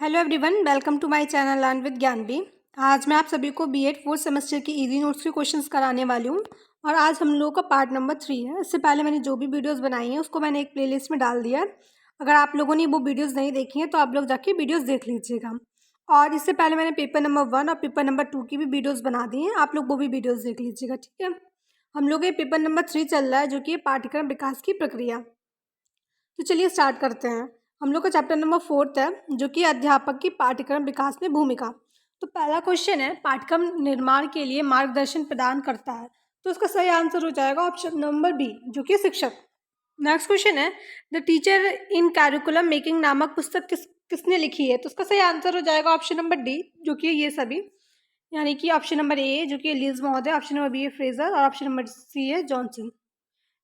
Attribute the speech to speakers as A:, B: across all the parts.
A: Hello everyone, welcome to my channel learn with Gyanvi. आज मैं आप सभी को बीएड फोर्थ सेमेस्टर की इजी नोट्स के क्वेश्चंस कराने वाली हूँ और आज हम लोगों का पार्ट नंबर 3 है। इससे पहले मैंने जो भी वीडियोस बनाई हैं उसको मैंने एक प्लेलिस्ट में डाल दिया है। अगर आप लोगों ने वो वीडियोज़ नहीं देखी हैं तो आप लोग जाके वीडियोज़ देख लीजिएगा। और इससे पहले मैंने पेपर नंबर 1 और पेपर नंबर 2 की भी वीडियोज़ बना दी हैं, आप लोग वो भी वीडियोज़ देख लीजिएगा। ठीक है, हम लोग ये पेपर नंबर 3 चल रहा है जो कि पाठ्यक्रम विकास की प्रक्रिया। तो चलिए स्टार्ट करते हैं। हम लोग का चैप्टर नंबर 4 है जो कि अध्यापक की पाठ्यक्रम विकास में भूमिका। तो पहला क्वेश्चन है, पाठ्यक्रम निर्माण के लिए मार्गदर्शन प्रदान करता है। तो उसका सही आंसर हो जाएगा ऑप्शन नंबर बी जो कि शिक्षक। नेक्स्ट क्वेश्चन है, the teacher in curriculum making नामक पुस्तक किसने लिखी है। तो उसका सही आंसर हो जाएगा ऑप्शन नंबर डी जो कि ये सभी, यानी कि ऑप्शन नंबर ए जो कि लीज महोदय, ऑप्शन नंबर बी है फ्रेजर और ऑप्शन नंबर सी है जॉनसन।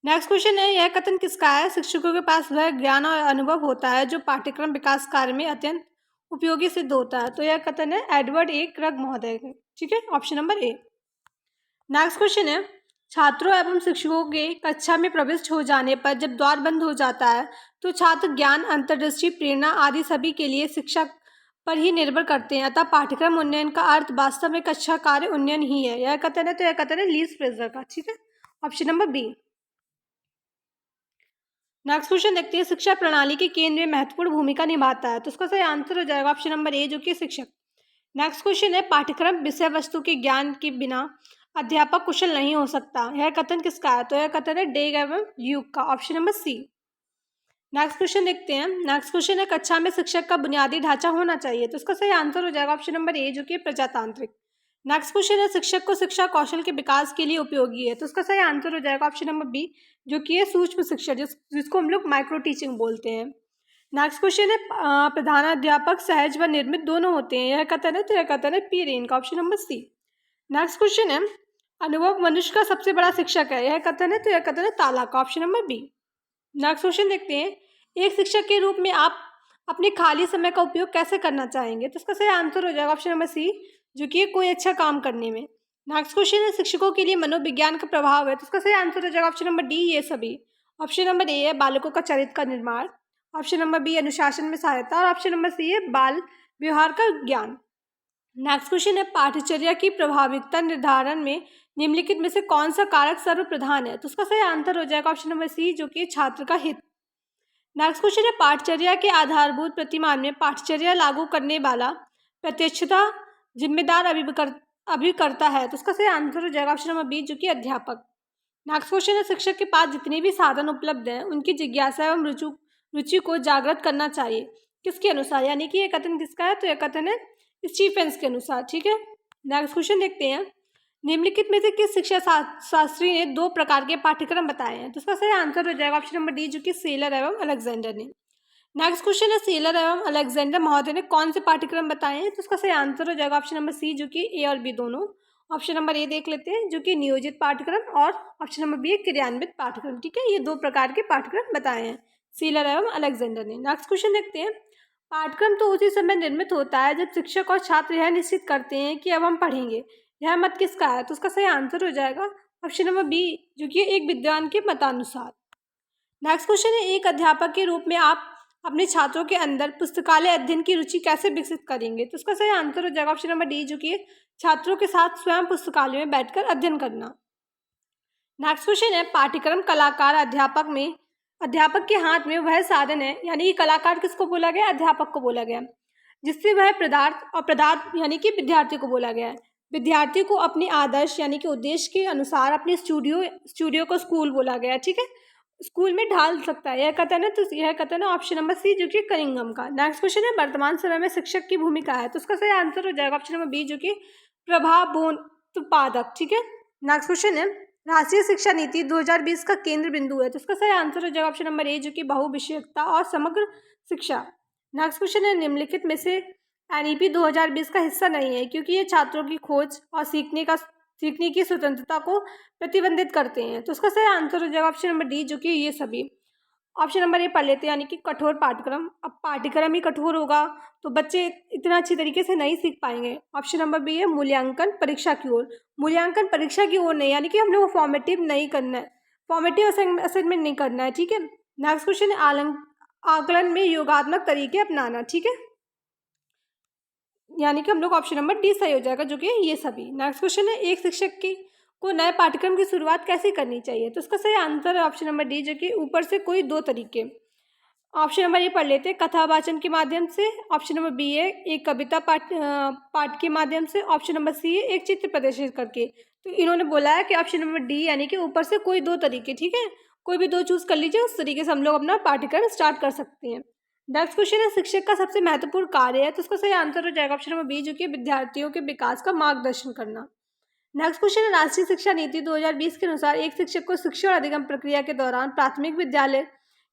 A: नेक्स्ट क्वेश्चन है, यह कथन किसका है। शिक्षकों के पास वह ज्ञान और अनुभव होता है जो पाठ्यक्रम विकास कार्य में अत्यंत उपयोगी सिद्ध होता है। तो यह कथन है एडवर्ड ए क्रग महोदय का। ठीक है, option number A. Next question है, छात्रों एवं शिक्षकों के कक्षा में प्रविष्ट हो जाने पर जब द्वार बंद हो जाता है तो छात्र ज्ञान, अंतर्दृष्टि, प्रेरणा आदि सभी के लिए शिक्षक पर ही निर्भर करते हैं। अतः पाठ्यक्रम उन्नयन का अर्थ वास्तव में कक्षा कार्य उन्नयन ही है। यह कथन है, तो यह कथन है लीज फ्रेजर का। ठीक है, option number B. Next question देखते हैं, शिक्षा प्रणाली के केंद्र में महत्वपूर्ण भूमिका निभाता है। तो उसका सही आंसर हो जाएगा ऑप्शन नंबर ए जो कि शिक्षक। नेक्स्ट क्वेश्चन है, पाठ्यक्रम विषय वस्तु के ज्ञान के बिना अध्यापक कुशल नहीं हो सकता। यह कथन किसका है। तो यह कथन है डेग एवं ल्यूक का, option number C. Next question देखते हैं। नेक्स्ट क्वेश्चन है, कक्षा में शिक्षक का बुनियादी ढांचा होना चाहिए। तो उसका सही आंसर हो जाएगा ऑप्शन नंबर ए जो कि प्रजातांत्रिक। नेक्स्ट क्वेश्चन है, शिक्षक को शिक्षा कौशल के विकास के लिए उपयोगी है। तो उसका सही आंसर हो जाएगा ऑप्शन नंबर बी जो कि है सूक्ष्म शिक्षा, जिसको हम लोग माइक्रो टीचिंग बोलते हैं। नेक्स्ट क्वेश्चन है, प्रधानाध्यापक सहज व निर्मित दोनों होते हैं। यह कथन है, तो यह कथन है पी रेन का, option number C. Next question है, अनुभव मनुष्य का सबसे बड़ा शिक्षक है। यह कथन है, तो यह कथन है ताला का, option number B. Next question देखते हैं, एक शिक्षक के रूप में आप अपने खाली समय का उपयोग कैसे करना चाहेंगे। तो इसका सही आंसर हो जाएगा ऑप्शन नंबर सी जो कि कोई अच्छा काम करने में। नेक्स्ट क्वेश्चन है, शिक्षकों के लिए मनोविज्ञान का प्रभाव है। तो इसका सही आंसर हो जाएगा ऑप्शन नंबर डी ये सभी। ऑप्शन नंबर ए है बालकों का चरित्र का निर्माण, ऑप्शन नंबर बी अनुशासन में सहायता और ऑप्शन नंबर सी है बाल व्यवहार का ज्ञान। नेक्स्ट क्वेश्चन है, पाठ्यचर्या की प्रभाविकता निर्धारण में निम्नलिखित में से कौन सा कारक सर्वप्रधान है। तो उसका सही आंसर हो जाएगा ऑप्शन नंबर सी जो कि छात्र का हित। नेक्स्ट क्वेश्चन है, पाठचर्या के आधारभूत प्रतिमान में पाठचर्या लागू करने वाला प्रत्यक्षता जिम्मेदार अभिकर्ता है। तो उसका सही आंसर हो जाएगा ऑप्शन नंबर बी जो कि अध्यापक। नेक्स्ट क्वेश्चन है, शिक्षक के पास जितने भी साधन उपलब्ध हैं उनकी जिज्ञासा एवं रुचि को जागृत करना चाहिए। किसके अनुसार, यानी कि ये कथन किसका है। तो यह कथन है स्टीफेंस के अनुसार। ठीक है, नेक्स्ट क्वेश्चन देखते हैं, निम्नलिखित में से किस शिक्षा शास्त्री ने दो प्रकार के पाठ्यक्रम बताए हैं। तो इसका सही आंसर हो जाएगा ऑप्शन नंबर डी जो कि सेलर एवं अलेक्जेंडर ने। नेक्स्ट क्वेश्चन है, सेलर एवं अलेक्जेंडर महोदय ने कौन से पाठ्यक्रम बताए हैं। तो इसका सही आंसर हो जाएगा ऑप्शन नंबर सी जो कि ए और बी दोनों। ऑप्शन नंबर ए देख लेते हैं जो कि नियोजित पाठ्यक्रम और ऑप्शन नंबर बी क्रियान्वित पाठ्यक्रम। ठीक है, ये दो प्रकार के पाठ्यक्रम बताए हैं सेलर एवं अलेक्जेंडर ने। नेक्स्ट क्वेश्चन देखते हैं, पाठ्यक्रम तो उसी समय निर्मित होता है जब शिक्षक और छात्र यह निश्चित करते हैं कि अब हम पढ़ेंगे। यह मत किसका है। तो उसका सही आंसर हो जाएगा ऑप्शन नंबर बी जो कि एक विद्वान के मतानुसार। नेक्स्ट क्वेश्चन है, एक अध्यापक के रूप में आप अपने छात्रों के अंदर पुस्तकालय अध्ययन की रुचि कैसे विकसित करेंगे। तो उसका सही आंसर हो जाएगा ऑप्शन नंबर डी जो कि छात्रों के साथ स्वयं पुस्तकालय में बैठकर अध्ययन करना। नेक्स्ट क्वेश्चन है, पाठ्यक्रम कलाकार अध्यापक के हाथ में वह साधन है, यानी कि कलाकार किसको बोला गया, अध्यापक को बोला गया, जिससे वह पदार्थ यानी कि विद्यार्थी को बोला गया है। विद्यार्थी को अपने आदर्श यानी कि उद्देश्य के अनुसार अपने स्टूडियो को स्कूल बोला गया। ठीक है, स्कूल में ढाल सकता है। यह कथन है, तो यह कथन है ऑप्शन नंबर सी जो कि कनिंघम का। नेक्स्ट क्वेश्चन है, वर्तमान समय में शिक्षक की भूमिका है। तो उसका सही आंसर हो जाएगा ऑप्शन नंबर बी जो कि प्रभावोत्पादक। ठीक है, नेक्स्ट क्वेश्चन है, राष्ट्रीय शिक्षा नीति 2020 का केंद्र बिंदु है। तो इसका सही आंसर हो जाएगा ऑप्शन नंबर ए जो कि बहुविषयकता और समग्र शिक्षा। नेक्स्ट क्वेश्चन है, निम्नलिखित में से एनईपी 2020 का हिस्सा नहीं है क्योंकि ये छात्रों की खोज और सीखने की स्वतंत्रता को प्रतिबंधित करते हैं। तो उसका सही आंसर हो जाएगा ऑप्शन नंबर डी जो कि ये सभी। ऑप्शन नंबर ए पढ़ लेते हैं, यानी कि कठोर पाठ्यक्रम। अब पाठ्यक्रम ही कठोर होगा तो बच्चे इतना अच्छी तरीके से नहीं सीख पाएंगे। ऑप्शन नंबर बी है मूल्यांकन परीक्षा की ओर। मूल्यांकन परीक्षा की ओर नहीं, यानी कि हम लोग फॉर्मेटिव नहीं करना है, फॉर्मेटिव असेसमेंट नहीं करना है। ठीक है, नेक्स्ट क्वेश्चन है, आकलन में योगात्मक तरीके अपनाना। ठीक है, यानी कि हम लोग ऑप्शन नंबर डी सही हो जाएगा, जो कि ये सभी। नेक्स्ट क्वेश्चन है, एक शिक्षक की को नए पाठ्यक्रम की शुरुआत कैसे करनी चाहिए? तो इसका सही आंसर है ऑप्शन नंबर डी, जो कि ऊपर से कोई दो तरीके। ऑप्शन नंबर ए पढ़ लेते हैं, कथावाचन के माध्यम से। ऑप्शन नंबर बी है एक कविता पाठ के माध्यम से। ऑप्शन नंबर सी है एक चित्र प्रदर्शित करके। तो इन्होंने बोला है कि ऑप्शन नंबर डी यानी कि ऊपर से कोई दो तरीके, ठीक है, कोई भी दो चूज कर लीजिए, उस तरीके से हम लोग अपना पाठ्यक्रम स्टार्ट कर सकते हैं। नेक्स्ट क्वेश्चन है, शिक्षक का सबसे महत्वपूर्ण कार्य है? तो उसका सही आंसर हो जाएगा ऑप्शन नंबर बी, जो कि विद्यार्थियों के विकास का मार्गदर्शन करना। नेक्स्ट क्वेश्चन है, राष्ट्रीय शिक्षा नीति 2020 के अनुसार एक शिक्षक को शिक्षा और अधिगम प्रक्रिया के दौरान प्राथमिक विद्यालय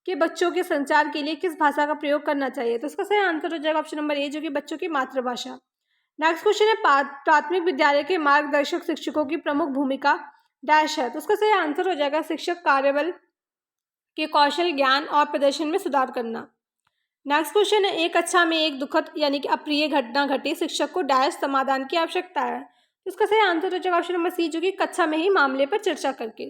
A: के बच्चों के संचार के लिए किस भाषा का प्रयोग करना चाहिए? तो इसका सही आंसर हो जाएगा ऑप्शन नंबर ए, जो कि बच्चों की मातृभाषा। नेक्स्ट क्वेश्चन है, प्राथमिक विद्यालय के मार्गदर्शक शिक्षकों की प्रमुख भूमिका डैश है? तो उसका सही आंसर हो जाएगा शिक्षक कार्यबल के कौशल, ज्ञान और प्रदर्शन में सुधार करना। नेक्स्ट क्वेश्चन है, एक कक्षा में एक दुखद यानी कि अप्रिय घटना घटी, शिक्षक को डैश समाधान की आवश्यकता है? तो इसका सही आंसर हो जाएगा ऑप्शन नंबर सी, जो कि कक्षा में ही मामले पर चर्चा करके।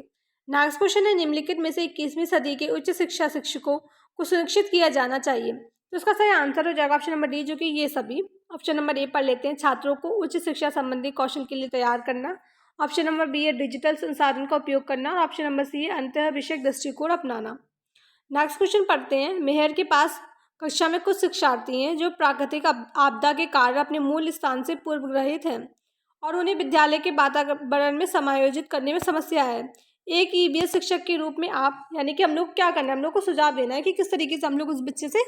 A: नेक्स्ट क्वेश्चन है, निम्नलिखित में से 21वीं सदी के उच्च शिक्षा शिक्षकों को सुनिश्चित किया जाना चाहिए? तो इसका सही आंसर हो जाएगा ऑप्शन नंबर डी, जो कि ये सभी। ऑप्शन नंबर ए पढ़ लेते हैं, छात्रों को उच्च शिक्षा संबंधी कौशल के लिए तैयार करना। ऑप्शन नंबर बी है डिजिटल संसाधन का उपयोग करना। और ऑप्शन नंबर सी है अंतः विषयक दृष्टिकोण अपनाना। नेक्स्ट क्वेश्चन पढ़ते हैं, मेहर के पास कक्षा में कुछ शिक्षार्थी हैं जो प्राकृतिक आपदा के कारण अपने मूल स्थान से पूर्वग्रहित हैं और उन्हें विद्यालय के वातावरण में समायोजित करने में समस्या है। एक ईवीएस शिक्षक के रूप में आप यानी कि हम लोग क्या करना है, हम लोग को सुझाव देना है कि किस तरीके से हम लोग उस बच्चे से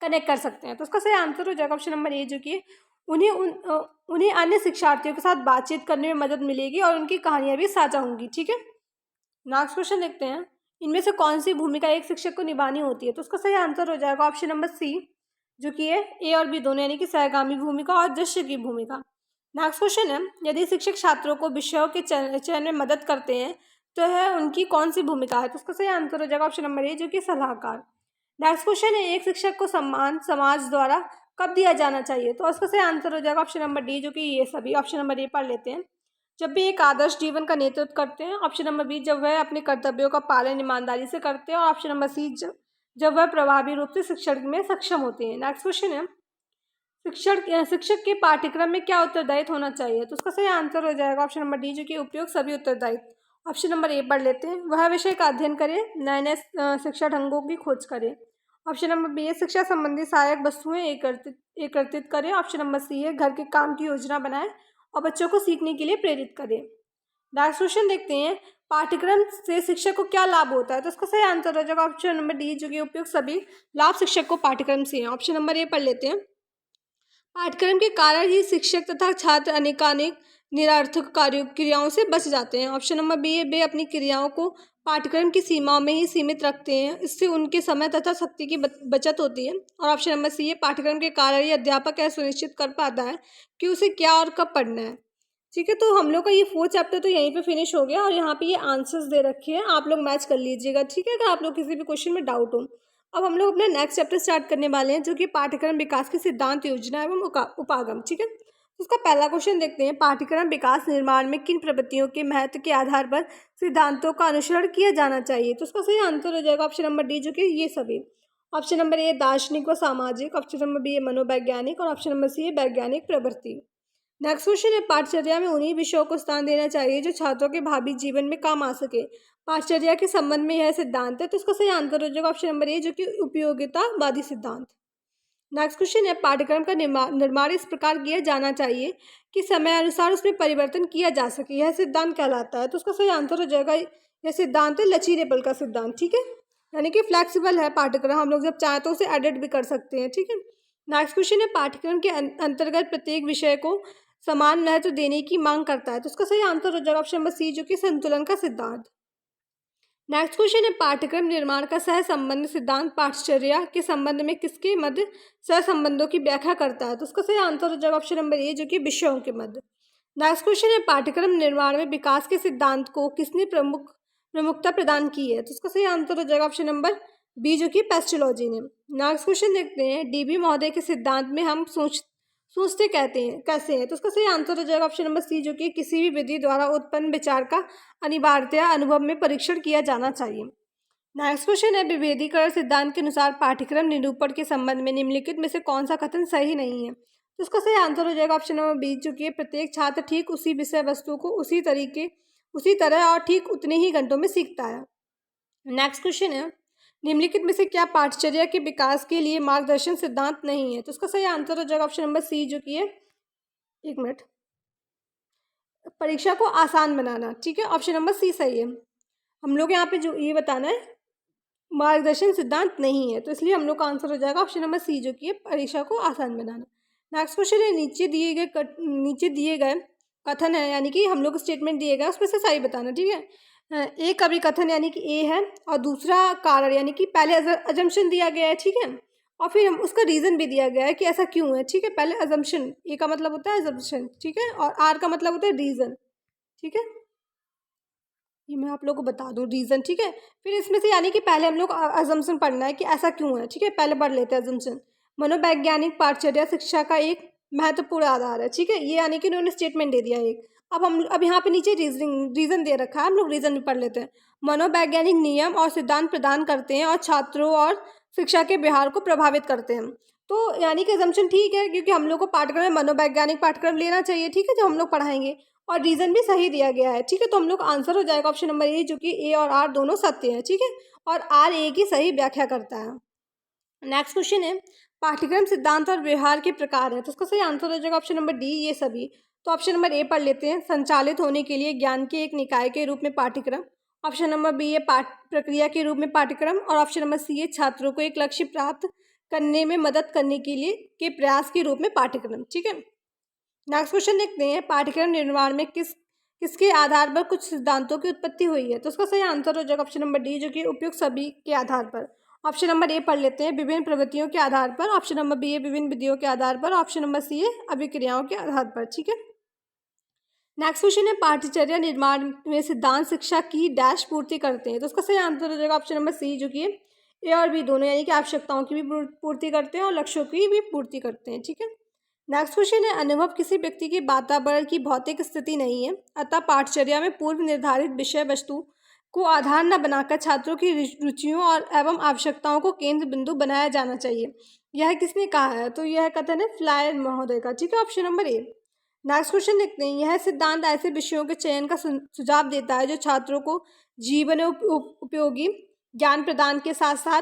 A: कनेक्ट कर सकते हैं। तो उसका सही आंसर हो जाएगा ऑप्शन नंबर ए, जो कि उन्हें अन्य शिक्षार्थियों के साथ बातचीत करने में मदद मिलेगी और उनकी कहानियाँ भी साझा होंगी, ठीक है। नेक्स्ट क्वेश्चन देखते हैं, इनमें से कौन सी भूमिका एक शिक्षक को निभानी होती है? तो उसका सही आंसर हो जाएगा ऑप्शन नंबर सी, जो कि है ए और बी दोनों, यानी कि सहगामी भूमिका और दृश्य की भूमिका। नेक्स्ट क्वेश्चन है, यदि शिक्षक छात्रों को विषयों के चयन में मदद करते हैं तो है उनकी कौन सी भूमिका है? तो उसका सही आंसर हो जाएगा ऑप्शन नंबर ए, जो कि सलाहकार। नेक्स्ट क्वेश्चन है, एक शिक्षक को सम्मान समाज द्वारा कब दिया जाना चाहिए? तो उसका सही आंसर हो जाएगा ऑप्शन नंबर डी, जो कि ये सभी। ऑप्शन नंबर ए पढ़ लेते हैं, जब भी एक आदर्श जीवन का नेतृत्व करते हैं। ऑप्शन नंबर बी, जब वह अपने कर्तव्यों का पालन ईमानदारी से करते हैं। और ऑप्शन नंबर सी, जब वह प्रभावी रूप से शिक्षण में सक्षम होते हैं। नेक्स्ट क्वेश्चन है, शिक्षक के पाठ्यक्रम में क्या उत्तरदायित्व होना चाहिए? तो उसका सही आंसर हो जाएगा ऑप्शन नंबर डी, जो कि उपयोग सभी उत्तरदायित्व। ऑप्शन नंबर ए पढ़ लेते हैं, वह विषय का अध्ययन करें, नए नए शिक्षा ढंगों की खोज करें। ऑप्शन नंबर बी है शिक्षा संबंधी सहायक वस्तुएं एकत्रित करें। ऑप्शन नंबर सी है घर के काम की योजना बनाएं और बच्चों को सीखने के लिए प्रेरित करें। नेक्स्ट क्वेश्चन देखते हैं, पाठ्यक्रम से शिक्षक को क्या लाभ होता है? तो इसका सही आंसर हो जाएगा ऑप्शन नंबर डी, जो कि उपयुक्त सभी लाभ शिक्षक को पाठ्यक्रम से हैं। ऑप्शन नंबर ए पढ़ लेते हैं, पाठ्यक्रम के कारण ही शिक्षक तथा छात्र अनेकानेक निरर्थक क्रियाओं से बच जाते हैं। ऑप्शन नंबर बी है वे अपनी क्रियाओं को पाठ्यक्रम की सीमाओं में ही सीमित रखते हैं, इससे उनके समय तथा शक्ति की बचत होती है। और ऑप्शन नंबर सी है पाठ्यक्रम के कारण ही अध्यापक यह सुनिश्चित कर पाता है कि उसे क्या और कब पढ़ना है। ठीक है, तो हम लोग का ये 4 चैप्टर तो यहीं पे फिनिश हो गया और यहाँ पे ये आंसर्स दे रखे हैं, आप लोग मैच कर लीजिएगा, ठीक है, अगर आप लोग किसी भी क्वेश्चन में डाउट हो। अब हम लोग अपना नेक्स्ट चैप्टर स्टार्ट करने वाले हैं, जो कि पाठ्यक्रम विकास के सिद्धांत, योजना एवं उपागम, ठीक है। तो उसका पहला क्वेश्चन देखते हैं, पाठ्यक्रम विकास निर्माण में किन प्रवृत्तियों के महत्व के आधार पर सिद्धांतों का अनुसरण किया जाना चाहिए? तो उसका सही आंसर हो जाएगा ऑप्शन नंबर डी, जो कि ये सभी। ऑप्शन नंबर ए दार्शनिक व सामाजिक, ऑप्शन नंबर बी है मनोवैज्ञानिक और ऑप्शन नंबर सी है वैज्ञानिक प्रवृत्ति। नेक्स्ट क्वेश्चन है, पाठचर्या में उन्हीं विषयों को स्थान देना चाहिए जो छात्रों के भावी जीवन में काम आ सके। पाठचर्या के संबंध में यह सिद्धांत है, तो इसका सही आंसर हो जाएगा ऑप्शन नंबर ए, जो कि उपयोगितावादी सिद्धांत। नेक्स्ट क्वेश्चन है, पाठ्यक्रम का निर्माण इस प्रकार किया जाना चाहिए कि समय अनुसार उसमें परिवर्तन किया जा सके, यह सिद्धांत कहलाता है। तो उसका सही आंसर हो जाएगा, यह सिद्धांत है लचीलेपन का सिद्धांत, ठीक है, यानी कि फ्लैक्सिबल है पाठ्यक्रम, हम लोग जब चाहें तो उसे एडिट भी कर सकते हैं, ठीक है। नेक्स्ट क्वेश्चन है, पाठ्यक्रम के अंतर्गत प्रत्येक विषय को समान महत्व देने की मांग करता है। तो उसका सही आंसर हो जाएगा ऑप्शन नंबर सी, जो कि संतुलन का सिद्धांत। नेक्स्ट क्वेश्चन है, पाठ्यक्रम निर्माण का सह संबंध सिद्धांत पाठचर्या के संबंध में किसके मध्य सह संबंधों की व्याख्या करता है? तो उसका सही आंसर हो जाएगा ऑप्शन नंबर ए, जो कि विषयों के मध्य। नेक्स्ट क्वेश्चन है, पाठ्यक्रम निर्माण में विकास के सिद्धांत को किसने प्रमुखता प्रदान की है? तो उसका सही आंसर हो जाएगा ऑप्शन नंबर बी, जो कि पेस्टोलॉजी ने। नेक्स्ट क्वेश्चन देखते हैं, डीबी महोदय के सिद्धांत में हम सोचते कहते हैं कैसे हैं? तो उसका सही आंसर हो जाएगा ऑप्शन नंबर सी, जो कि किसी भी विधि द्वारा उत्पन्न विचार का अनिवार्यतया अनुभव में परीक्षण किया जाना चाहिए। नेक्स्ट क्वेश्चन है, विभेदीकरण सिद्धांत के अनुसार पाठ्यक्रम निरूपण के संबंध में निम्नलिखित में से कौन सा कथन सही नहीं है? तो इसका सही आंसर हो जाएगा ऑप्शन नंबर बी, जो कि प्रत्येक छात्र ठीक उसी विषय वस्तु को उसी तरह और ठीक उतने ही घंटों में सीखता है। नेक्स्ट क्वेश्चन है, निम्नलिखित में से क्या पाठचर्या के विकास के लिए मार्गदर्शन सिद्धांत नहीं है? तो इसका सही आंसर हो जाएगा ऑप्शन नंबर सी, जो कि है, एक मिनट, परीक्षा को आसान बनाना। ठीक है, ऑप्शन नंबर सी सही है। हम लोग यहाँ पे जो ये बताना है, मार्गदर्शन सिद्धांत नहीं है, तो इसलिए हम लोग का आंसर हो जाएगा ऑप्शन नंबर सी, जो कि है परीक्षा को आसान बनाना। नेक्स्ट क्वेश्चन है, नीचे दिए गए कथन है, यानी कि हम लोग स्टेटमेंट दिए गए उसमें से सही बताना। ठीक है, एक अभिकथन यानी कि ए है, और दूसरा कारण यानी कि पहले अजम्पशन दिया गया है। ठीक है, और फिर हम उसका रीज़न भी दिया गया है कि ऐसा क्यों है। ठीक है, पहले अजम्पशन, ए का मतलब होता है अजम्पशन, ठीक है, और आर का मतलब होता है रीज़न। ठीक है, ये मैं आप लोगों को बता दूं रीज़न। ठीक है, फिर इसमें से यानी कि पहले हम लोग अजम्पशन पढ़ना है कि ऐसा क्यों है। ठीक है, पहले पढ़ लेते हैं अजम्पशन। मनोवैज्ञानिक पाठचर्या शिक्षा का एक महत्वपूर्ण आधार है। ठीक है, ये यानी कि उन्होंने स्टेटमेंट दे दिया एक। अब यहाँ पे नीचे रीज़न दे रखा है, हम लोग रीज़न भी पढ़ लेते हैं। मनोवैज्ञानिक नियम और सिद्धांत प्रदान करते हैं और छात्रों और शिक्षा के व्यवहार को प्रभावित करते हैं। तो यानी कि अजम्पशन ठीक है, क्योंकि हम लोग को पाठ्यक्रम में मनोवैज्ञानिक पाठ्यक्रम लेना चाहिए। ठीक है, जो हम लोग पढ़ाएंगे, और रीज़न भी सही दिया गया है। ठीक है, तो हम लोग आंसर हो जाएगा ऑप्शन नंबर ए, जो कि ए और आर दोनों सत्य है। ठीक है, और आर ए की सही व्याख्या करता है। नेक्स्ट क्वेश्चन है, पाठ्यक्रम सिद्धांत और व्यवहार के प्रकार है, तो उसका सही आंसर हो जाएगा ऑप्शन नंबर डी, ये सभी। तो ऑप्शन नंबर ए पढ़ लेते हैं, संचालित होने के लिए ज्ञान के एक निकाय के रूप में पाठ्यक्रम। ऑप्शन नंबर बी है पाठ प्रक्रिया के रूप में पाठ्यक्रम, और ऑप्शन नंबर सी है छात्रों को एक लक्ष्य प्राप्त करने में मदद करने के लिए के प्रयास के रूप में पाठ्यक्रम। ठीक है, नेक्स्ट क्वेश्चन देखते हैं, पाठ्यक्रम निर्माण में किसके आधार पर कुछ सिद्धांतों की उत्पत्ति हुई है? तो उसका सही आंसर हो जाएगा ऑप्शन नंबर डी, जो कि उपयुक्त सभी के आधार पर। ऑप्शन नंबर ए पढ़ लेते हैं, विभिन्न प्रवृत्तियों के आधार पर। ऑप्शन नंबर बी है विभिन्न विधियों के आधार पर। ऑप्शन नंबर सी है अभिक्रियाओं के आधार पर। ठीक है, नेक्स्ट क्वेश्चन है, पाठ्यचर्या निर्माण में सिद्धांत शिक्षा की डैश पूर्ति करते हैं? तो उसका सही आंसर हो जाएगा ऑप्शन नंबर सी, जो कि ए और बी दोनों, यानी कि आवश्यकताओं की भी पूर्ति करते हैं और लक्ष्यों की भी पूर्ति करते हैं। ठीक है, नेक्स्ट क्वेश्चन है, अनुभव किसी व्यक्ति के वातावरण की भौतिक स्थिति नहीं है, अतः पाठचर्या में पूर्व निर्धारित विषय वस्तु को आधार न बनाकर छात्रों की रुचियों और एवं आवश्यकताओं को केंद्र बिंदु बनाया जाना चाहिए। यह किसने कहा है? तो यह कथन है फ्लायर महोदय का। ठीक है, option number A. Next question देखते हैं, यह सिद्धांत ऐसे विषयों के चयन का सुझाव देता है जो छात्रों को जीवन उपयोगी ज्ञान प्रदान के साथ साथ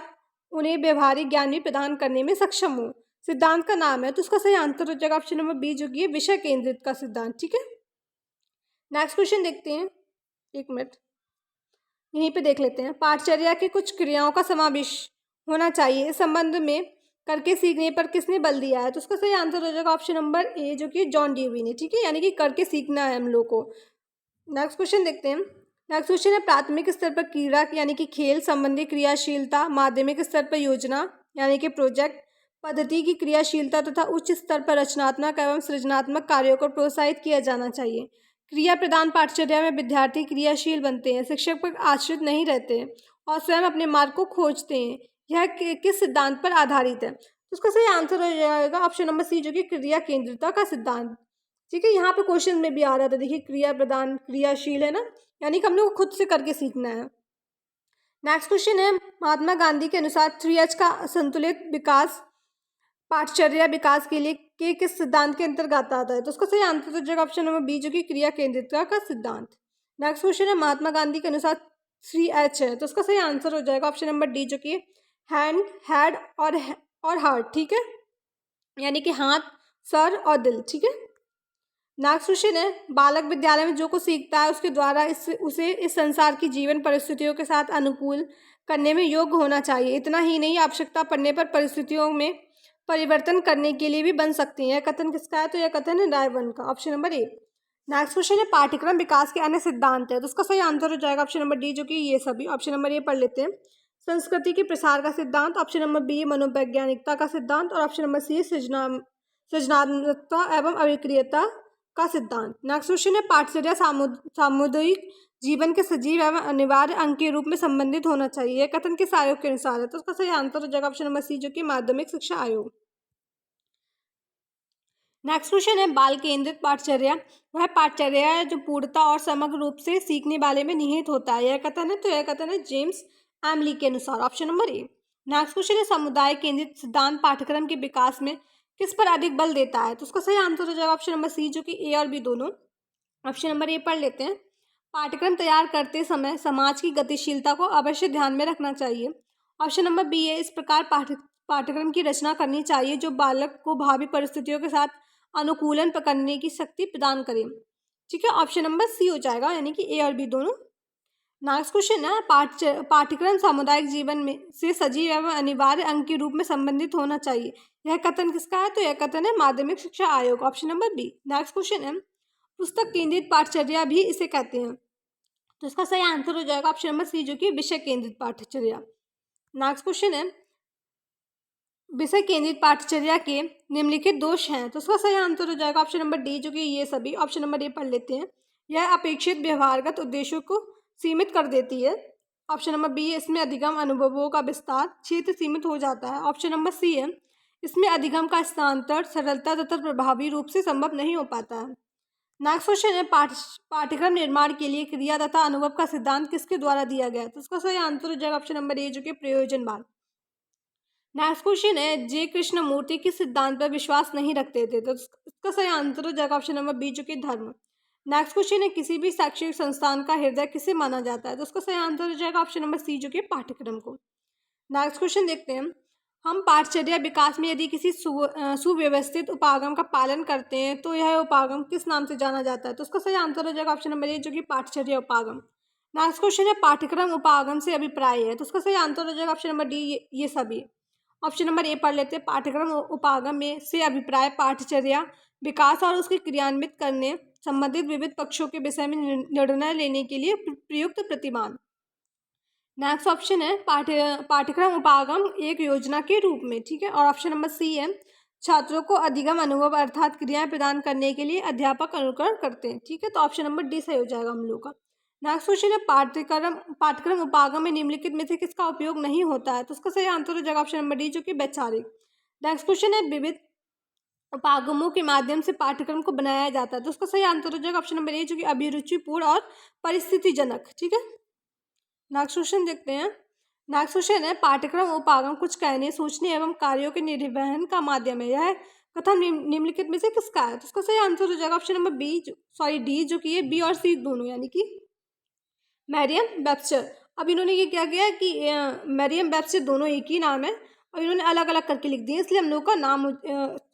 A: उन्हें व्यवहारिक ज्ञान भी प्रदान करने में सक्षम हो। सिद्धांत का नाम है, तो उसका सही आंसर हो जाएगा ऑप्शन नंबर बी, जो कि विषय केंद्रित का सिद्धांत। ठीक है, नेक्स्ट क्वेश्चन देखते हैं, एक मिनट यहीं पे देख लेते हैं, पाठचर्या की कुछ क्रियाओं का समावेश होना चाहिए, इस संबंध में करके सीखने पर किसने बल दिया है? तो उसका सही आंसर हो जाएगा ऑप्शन नंबर ए, जो कि जॉन डेवी ने। ठीक है, यानी कि करके सीखना है हम लोग को। नेक्स्ट क्वेश्चन देखते हैं, नेक्स्ट क्वेश्चन है, प्राथमिक स्तर पर क्रीड़ा यानी कि खेल संबंधी क्रियाशीलता, माध्यमिक स्तर पर योजना यानी कि प्रोजेक्ट पद्धति की क्रियाशीलता तथा उच्च स्तर पर रचनात्मक एवं सृजनात्मक कार्यों को प्रोत्साहित किया जाना चाहिए। क्रिया प्रदान पाठचर्या में विद्यार्थी क्रियाशील बनते हैं, शिक्षक पर आश्रित नहीं रहते हैं और स्वयं अपने मार्ग को खोजते हैं। यह किस सिद्धांत पर आधारित है? तो उसका सही आंसर हो जाएगा ऑप्शन नंबर सी, जो कि क्रिया केंद्रिता का सिद्धांत। ठीक है, यहाँ पे क्वेश्चन में भी आ रहा था, देखिए क्रिया प्रदान क्रियाशील है ना, यानी कि हम लोग खुद से करके सीखना है। नेक्स्ट क्वेश्चन है, महात्मा गांधी के अनुसार 3H का संतुलित विकास पाठचर्या विकास के लिए के किस सिद्धांत के अंतर्गत आता है? तो उसका सही आंसर हो जाएगा ऑप्शन नंबर बी, जो कि क्रिया केंद्रितता का सिद्धांत। नेक्स्ट क्वेश्चन है, महात्मा गांधी के अनुसार 3H है, तो उसका सही आंसर हो जाएगा ऑप्शन नंबर डी, जो कि हैंड, हेड और हार्ट। ठीक है, यानी कि हाथ, सर और दिल। ठीक है, नेक्स्ट क्वेश्चन है, बालक विद्यालय में जो कुछ सीखता है उसके द्वारा उसे इस संसार की जीवन परिस्थितियों के साथ अनुकूल करने में योग्य होना चाहिए। इतना ही नहीं, आवश्यकता पड़ने पर परिस्थितियों में परिवर्तन करने के लिए भी बन सकती है। यह कथन किसका है? तो यह कथन है रायबर्न का, option number A. Next question है, पाठ्यक्रम विकास के अन्य सिद्धांत है, तो उसका सही आंसर हो जाएगा ऑप्शन नंबर डी, जो कि ये सभी। ऑप्शन नंबर ए पढ़ लेते हैं, संस्कृति के प्रसार का सिद्धांत। ऑप्शन नंबर बी मनोवैज्ञानिकता का सिद्धांत, और ऑप्शन नंबर सी सृजनात्मकता एवं अभिक्रियता का सिद्धांत। नेक्स्ट क्वेश्चन है, पाठचर्या सामुदायिक जीवन के सजीव एवं अनिवार्य अंग के रूप में संबंधित होना चाहिए। यह कथन किस आयोग के अनुसार है? तो उसका सही आंसर हो जाएगा ऑप्शन नंबर सी, जो कि माध्यमिक शिक्षा आयोग। नेक्स्ट क्वेश्चन है, बाल केंद्रित पाठचर्या वह पाठचर्या है जो पूर्णता और समग्र रूप से सीखने वाले में निहित होता है। यह कथन है, तो यह कथन है जेम्स एमली के अनुसार, option number A. Next question है, समुदाय केंद्रित सिद्धांत पाठ्यक्रम के विकास में किस पर अधिक बल देता है? तो उसका सही आंसर हो जाएगा ऑप्शन नंबर सी, जो कि ए और बी दोनों। ऑप्शन नंबर ए पढ़ लेते हैं। पाठ्यक्रम तैयार करते समय समाज की गतिशीलता को अवश्य ध्यान में रखना चाहिए। ऑप्शन नंबर बी है, इस प्रकार पाठ्यक्रम की रचना करनी चाहिए जो बालक को भावी परिस्थितियों के साथ अनुकूलन करने की शक्ति प्रदान करे। ठीक है, ऑप्शन नंबर सी हो जाएगा, यानी कि ए और बी दोनों। नेक्स्ट क्वेश्चन है, पाठ्यक्रम सामुदायिक जीवन में से सजीव एवं अनिवार्य अंग के रूप में संबंधित होना चाहिए। यह कथन किसका है? तो यह कथन है माध्यमिक शिक्षा आयोग, option number B. Next question है, पुस्तक केंद्रित पाठचर्या भी इसे कहते हैं। तो इसका सही आंसर हो जाएगा ऑप्शन नंबर सी, जो कि विषय केंद्रित पाठचर्या। नेक्स्ट क्वेश्चन है, विषय केंद्रित पाठचर्या के निम्नलिखित दोष हैं। तो उसका सही आंसर हो जाएगा ऑप्शन नंबर डी, जो कि ये सभी। ऑप्शन नंबर ए पढ़ लेते हैं। यह अपेक्षित व्यवहारगत उद्देश्यों को सीमित कर देती है। ऑप्शन नंबर बी है, इसमें अधिगम अनुभवों का विस्तार क्षेत्र सीमित हो जाता है। ऑप्शन नंबर सी है, इसमें अधिगम का स्थानांतरण सरलता तथा प्रभावी रूप से संभव नहीं हो पाता है। नेक्स्ट क्वेश्चन है, पाठ्यक्रम निर्माण के लिए क्रिया तथा अनुभव का सिद्धांत किसके द्वारा दिया गया है? तो उसका सही आंसर हो जाएगा ऑप्शन नंबर ए, जो कि प्रयोजनवाद। नेक्स्ट क्वेश्चन है, जे कृष्णमूर्ति किस सिद्धांत पर विश्वास नहीं रखते थे? तो इसका सही आंसर हो जाएगा ऑप्शन नंबर बी, जो कि धर्म। नेक्स्ट क्वेश्चन है, किसी भी शैक्षणिक संस्थान का हृदय किसे माना जाता है? तो उसका सही आंसर हो जाएगा ऑप्शन नंबर सी, जो कि पाठ्यक्रम को। नेक्स्ट क्वेश्चन देखते हैं, हम पाठचर्या विकास में यदि किसी सुव्यवस्थित उपागम का पालन करते हैं तो यह उपागम किस नाम से जाना जाता है? तो उसका सही आंसर हो जाएगा ऑप्शन नंबर ए, जो कि पाठचर्या उपागम। नेक्स्ट क्वेश्चन है, पाठ्यक्रम उपागम से अभिप्राय है। तो उसका सही आंसर हो जाएगा ऑप्शन नंबर डी, ये सभी। ऑप्शन नंबर ए पढ़ लेते हैं। पाठ्यक्रम उपागम में से अभिप्राय पाठचर्या विकास और उसके क्रियान्वित करने संबंधित विविध पक्षों के विषय में निर्णय लेने के लिए प्रयुक्त प्रतिमान। नेक्स्ट ऑप्शन है, पाठ्यक्रम उपागम एक योजना के रूप में। ठीक है, और ऑप्शन नंबर सी है, छात्रों को अधिगम अनुभव अर्थात क्रियाएं प्रदान करने के लिए अध्यापक अनुकरण करते हैं। ठीक है, तो ऑप्शन नंबर डी सही हो जाएगा हम लोग का। नेक्स्ट क्वेश्चन है, पाठ्यक्रम उपागम में निम्नलिखित में से किसका उपयोग नहीं होता है? तो उसका सही आंसर हो जाएगा ऑप्शन नंबर डी, जो कि वैचारिक। नेक्स्ट क्वेश्चन है, विविध उपागमों के माध्यम से पाठ्यक्रम को बनाया जाता है। तो उसका सही आंसर हो जाएगा ऑप्शन नंबर ए, जो कि अभिरुचिपूर्ण और परिस्थितिजनक। ठीक है, नेक्स्ट क्वेश्चन देखते हैं। नेक्स्ट क्वेश्चन है, पाठ्यक्रम उपागम कुछ कहने सोचने एवं कार्यों के निर्वहन का माध्यम है। यह कथन निम्नलिखित में से किसका है? तो उसका सही आंसर हो जाएगा ऑप्शन नंबर बी, डी, जो कि ये बी और सी दोनों, यानी कि मैरियम वेबस्टर। अब इन्होंने ये क्या किया कि मैरियम वेबस्टर दोनों एक ही नाम है और इन्होंने अलग अलग करके लिख दिए, इसलिए हम लोग का नाम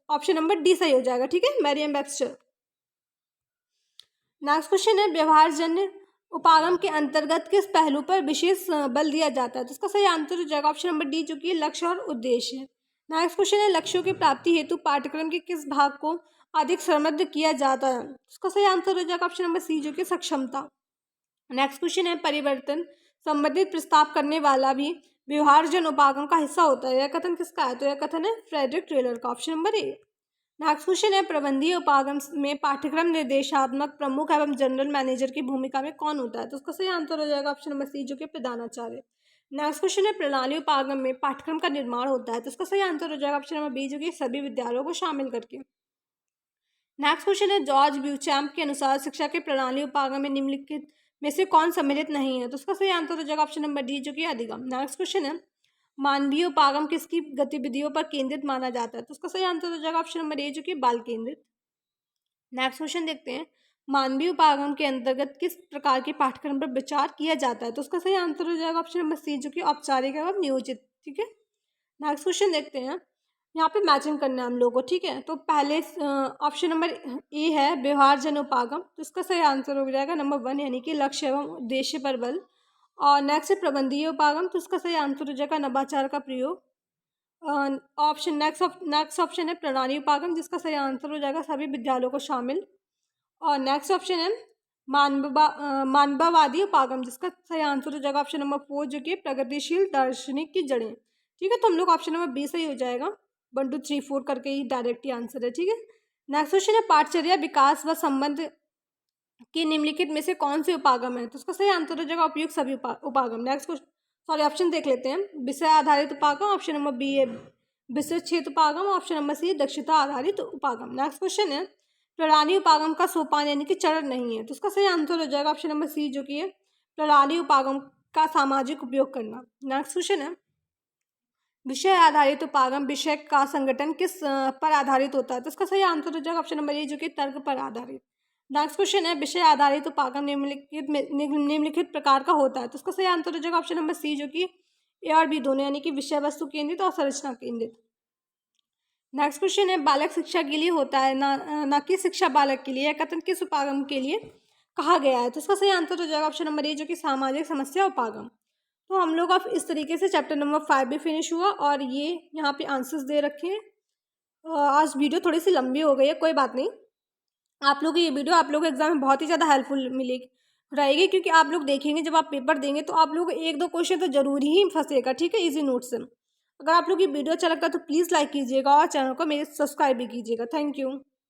A: ऑप्शन नंबर डी सही हो जाएगा। ठीक है, मैरियम वेबस्टर। नेक्स्ट क्वेश्चन है, व्यवहारजन्य उपागम के अंतर्गत किस पहलू पर विशेष बल दिया जाता है? तो इसका सही आंसर हो जाएगा ऑप्शन नंबर डी, जो कि लक्ष्य और उद्देश्य है। नेक्स्ट क्वेश्चन है, लक्ष्यों की प्राप्ति हेतु पाठ्यक्रम के किस भाग को अधिक समृद्ध किया जाता है? इसका सही आंसर हो जाएगा ऑप्शन नंबर सी, जो कि सक्षमता। नेक्स्ट क्वेश्चन है, परिवर्तन संबंधित प्रस्ताव करने वाला भी व्यवहारजन उपागम का हिस्सा होता है। यह कथन किसका है? तो यह कथन है फ्रेडरिक टेलर का, option number A. Next question है, प्रबंधीय उपागम में पाठ्यक्रम निर्देशात्मक प्रमुख एवं जनरल मैनेजर की भूमिका में कौन होता है? तो उसका सही आंसर हो जाएगा ऑप्शन नंबर सी, जो कि प्रधानाचार्य। नेक्स्ट क्वेश्चन है, प्रणाली उपागम में पाठ्यक्रम का निर्माण होता है। तो उसका सही आंसर हो जाएगा ऑप्शन नंबर बी, जो कि सभी विद्यालयों को शामिल करके। नेक्स्ट क्वेश्चन है, जॉर्ज ब्यूचैम्प के अनुसार शिक्षा के प्रणाली उपागम में निम्नलिखित में से कौन सम्मिलित नहीं है? तो उसका सही आंसर हो जाएगा ऑप्शन नंबर डी, जो कि अधिगम। नेक्स्ट क्वेश्चन है, मानवीय उपागम किसकी गतिविधियों पर केंद्रित माना जाता है? तो उसका सही आंसर हो जाएगा ऑप्शन नंबर ए, जो कि बाल केंद्रित। नेक्स्ट क्वेश्चन देखते हैं, मानवीय उपागम के अंतर्गत किस प्रकार के पाठ्यक्रम पर विचार किया जाता है? तो उसका सही आंसर हो जाएगा ऑप्शन नंबर सी, जो कि औपचारिक एवं नियोजित। ठीक है, नेक्स्ट क्वेश्चन देखते हैं। यहाँ पे मैचिंग करना है हम लोगों को। ठीक है, तो पहले ऑप्शन नंबर ए है व्यवहारजन उपागम, तो इसका सही आंसर हो जाएगा नंबर 1, यानी कि लक्ष्य एवं उद्देश्य पर बल। और नेक्स्ट है प्रबंधीय उपागम, तो इसका सही आंसर हो जाएगा नवाचार का प्रयोग। ऑप्शन नेक्स्ट ऑप्शन है प्रणाली उपागम, जिसका सही आंसर हो जाएगा सभी विद्यालयों को शामिल। और नेक्स्ट ऑप्शन है मानववादी उपागम, जिसका सही आंसर हो जाएगा ऑप्शन नंबर 4, जो कि प्रगतिशील दार्शनिक की जड़ें। ठीक है, तो हम लोग ऑप्शन नंबर बी सही हो जाएगा। 1 2 3 4 करके ही डायरेक्ट ही आंसर है। ठीक है, नेक्स्ट क्वेश्चन है, पाठचर्या विकास व संबंध के निम्नलिखित में से कौन से उपागम है? तो उसका सही आंसर हो जाएगा उपयुक्त सभी उपागम। नेक्स्ट क्वेश्चन, सॉरी ऑप्शन देख लेते हैं। विषय आधारित उपागम, ऑप्शन नंबर बी है विषय क्षेत्र उपागम, ऑप्शन नंबर सी दक्षता आधारित उपागम। नेक्स्ट क्वेश्चन है, प्रणाली उपागम का सोपान यानी कि चरण नहीं है। तो उसका सही आंसर हो जाएगा ऑप्शन नंबर सी, जो कि है प्रणाली उपागम का सामाजिक उपयोग करना। नेक्स्ट क्वेश्चन है, विषय आधारित उपागम विषय का संगठन किस पर आधारित होता है? तो इसका सही आंसर हो जाएगा ऑप्शन नंबर ए, जो कि तर्क पर आधारित। नेक्स्ट क्वेश्चन है, विषय आधारित उपागम निम्नलिखित प्रकार का होता है। तो इसका सही आंसर हो जाएगा ऑप्शन नंबर सी, जो कि ए और बी दोनों, यानी कि विषय वस्तु केंद्रित और संरचना केंद्रित। नेक्स्ट क्वेश्चन है, बालक शिक्षा के लिए होता है ना कि शिक्षा बालक के लिए, यह कथन किस उपागम के लिए कहा गया है? तो इसका सही आंसर हो जाएगा ऑप्शन नंबर ए, जो कि सामाजिक समस्या उपागम। तो हम लोग अब इस तरीके से चैप्टर नंबर 5 भी फिनिश हुआ और ये यहाँ पे आंसर्स दे रखे हैं। आज वीडियो थोड़ी सी लंबी हो गई है, कोई बात नहीं। आप लोग ये वीडियो आप लोग एग्जाम में बहुत ही ज़्यादा हेल्पफुल मिलेगी रहेगी, क्योंकि आप लोग देखेंगे जब आप पेपर देंगे तो आप लोग एक दो क्वेश्चन तो जरूर ही फंसेगा, ठीक है, इजी नोट से। अगर आप लोग ये वीडियो अच्छा लगता है तो प्लीज़ लाइक कीजिएगा और चैनल को मेरे सब्सक्राइब भी कीजिएगा। Thank you.